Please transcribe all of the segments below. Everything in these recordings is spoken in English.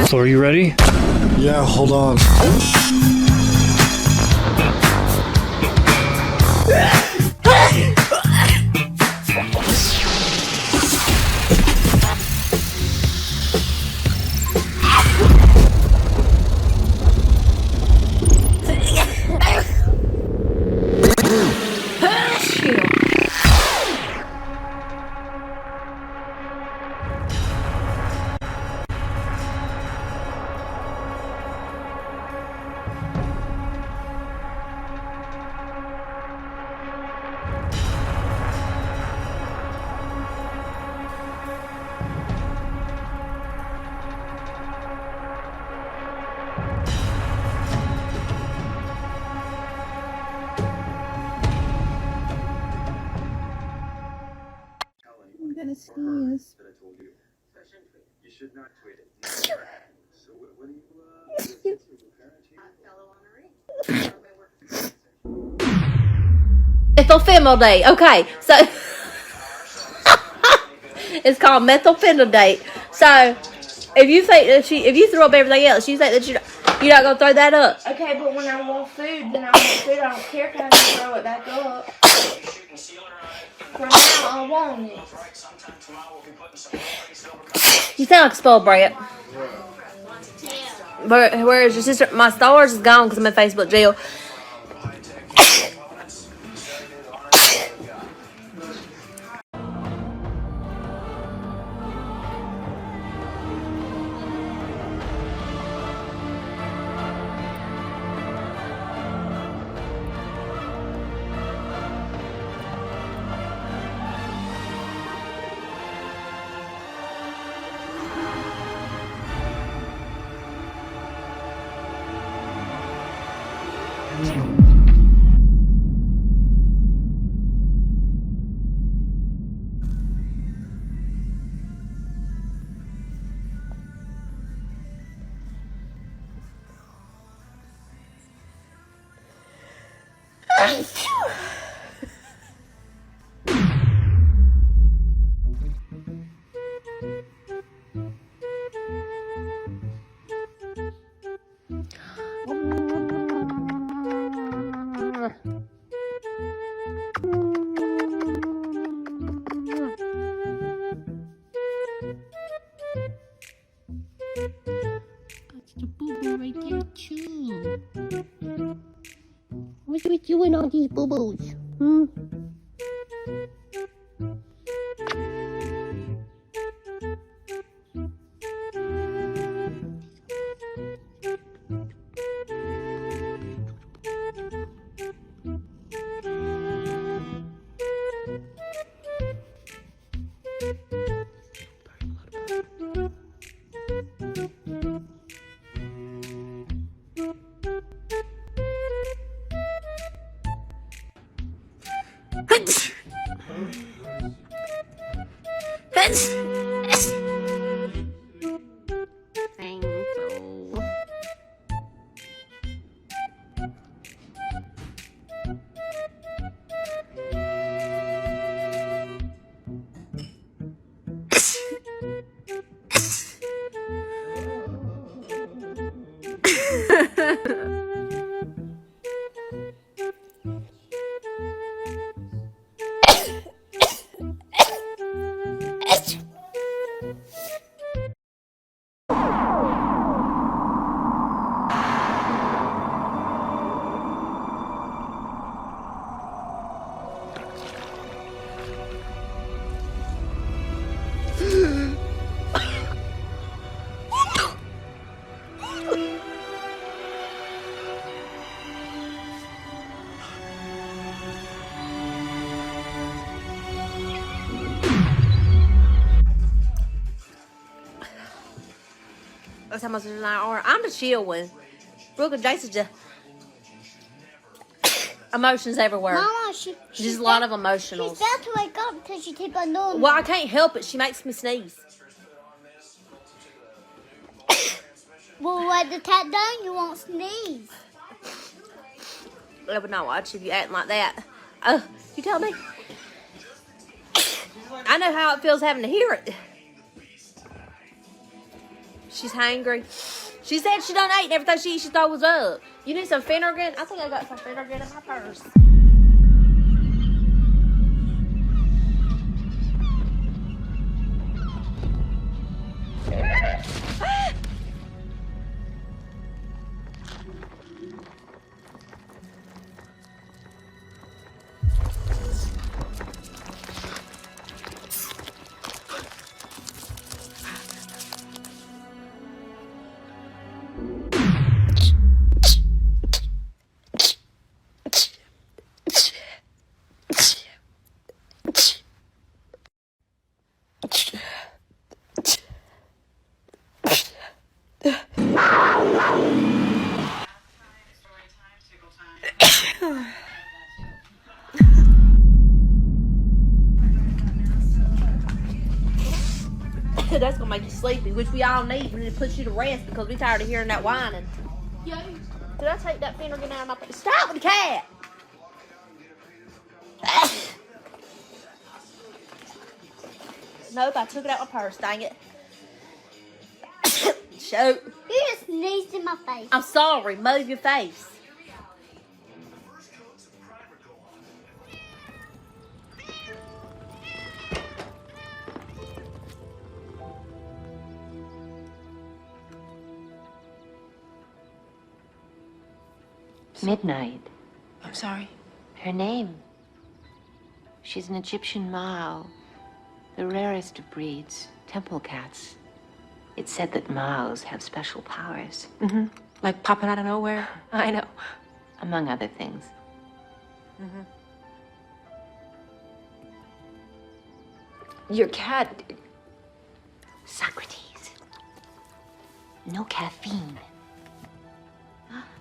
So are you ready? Yeah, hold on. I'm gonna sneeze. Methylphenidate. Okay, so it's called methylphenidate. So if you think that if you throw up everything else, you think that you're not gonna throw that up. Okay, but when I want food, then I want food. I don't care if I have to throw it back up. For now, I want it. You sound like a spoiled brat. Where is your sister? My stars is gone because I'm in Facebook jail. What's with you and all these boo-boos? That's how much I are. I'm the chill one. Brooke and Jason's just emotions everywhere. Mama, just a lot of emotionals. She's about to wake up because she take a no. Well, I can't help it. She makes me sneeze. Well, when the cat done, you won't sneeze. I would not watch if you acting like that. You tell me. I know how it feels having to hear it. She's hungry. She said she done ate and everything she eats she throws up. You need some Finnegan? I think I got some Finnegan in my purse. That's gonna make you sleepy, which we all need. We need to put you to rest because we're tired of hearing that whining. Yeah. Did I take that Finnegan out of my purse? Stop with the cat! Nope, I took it out of my purse, dang it. Shoot. You just sneezed in my face. I'm sorry, move your face. Midnight. I'm sorry. Her name. She's an Egyptian Mao, the rarest of breeds, temple cats. It's said that Maos have special powers. Mm-hmm. Like popping out of nowhere. I know. Among other things. Mm-hmm. Your cat... Socrates. No caffeine.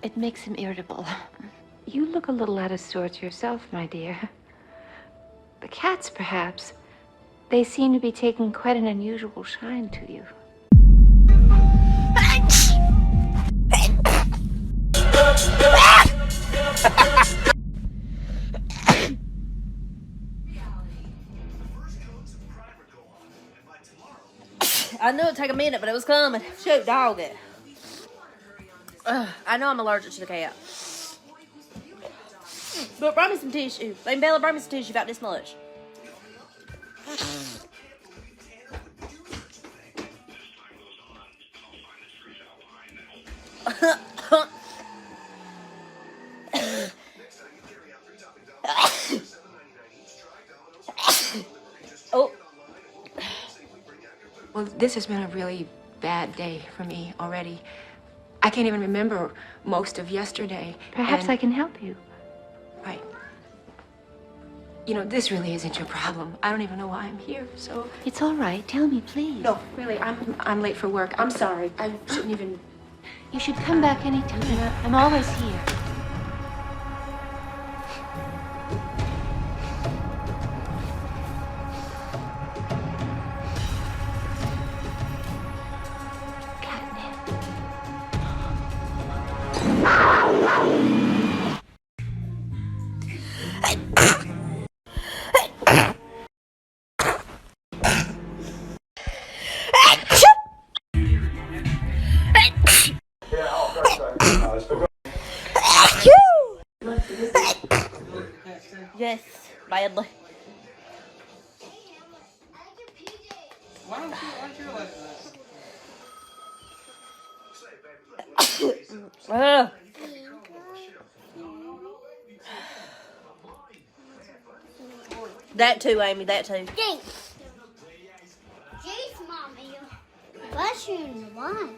It makes him irritable. You look a little out of sorts yourself, my dear. The cats, perhaps. They seem to be taking quite an unusual shine to you. I knew it'd take a minute, but it was coming. Shoot, dog it. I know I'm allergic to the cat. But bring me some tissue. Lady Bella, bring me some tissue about this much. Oh. Well, this has been a really bad day for me already. I can't even remember most of yesterday. Perhaps I can help you. Right. You know, this really isn't your problem. I don't even know why I'm here, so... It's all right. Tell me, please. No, really, I'm late for work. I'm sorry. I shouldn't even... You should come back anytime. I'm always here. Yes, badly. Why don't you like this? That too, Amy, that too. Jeez. Jeez, Mommy. Bless you in the wine.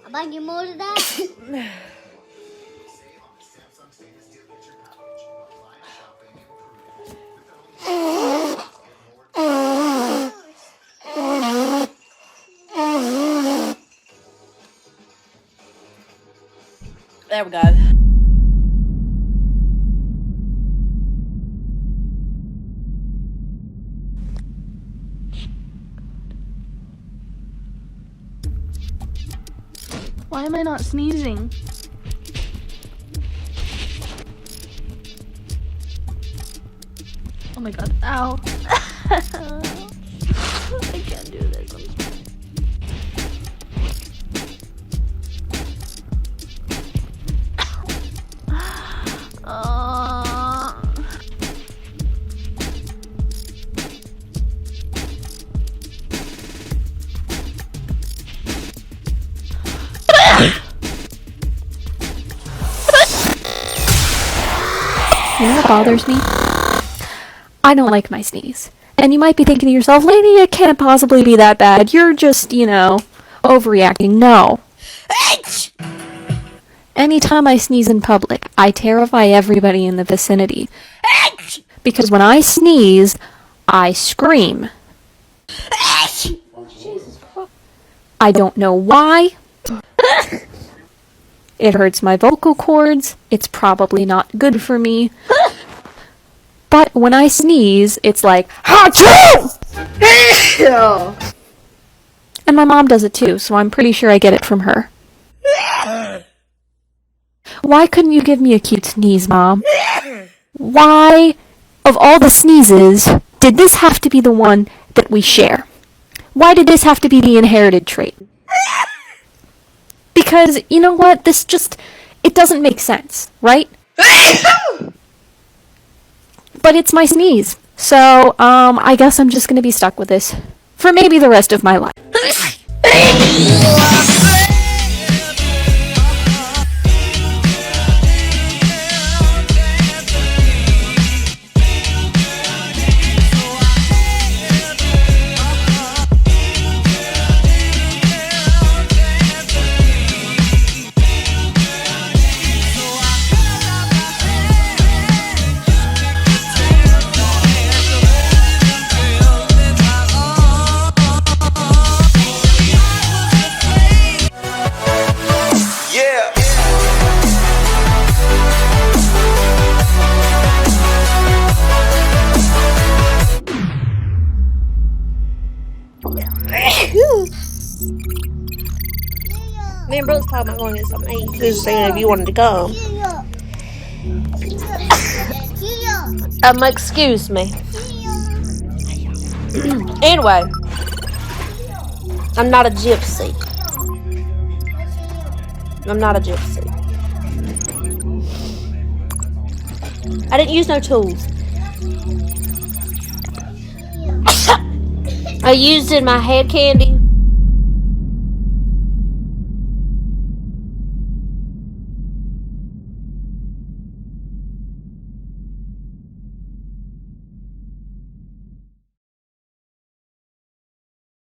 I'll buy you more of that. There we go. Why am I not sneezing? Oh my god. Ow. I can't do this. You know what bothers me? I don't like my sneeze. And you might be thinking to yourself, lady, it can't possibly be that bad. You're just, overreacting. No. Anytime I sneeze in public, I terrify everybody in the vicinity. Because when I sneeze, I scream. I don't know why. It hurts my vocal cords. It's probably not good for me. But when I sneeze, it's like, Achoo! And my mom does it too, so I'm pretty sure I get it from her. Why couldn't you give me a cute sneeze, Mom? Why, of all the sneezes, did this have to be the one that we share? Why did this have to be the inherited trait? Because, you know what, it doesn't make sense, right? But it's my sneeze, so, I guess I'm just gonna be stuck with this for maybe the rest of my life. Me and Brooks talking about going to get something to eat. He was saying if you wanted to go. Excuse me. Anyway, I'm not a gypsy. I'm not a gypsy. I didn't use no tools. I used in my head candy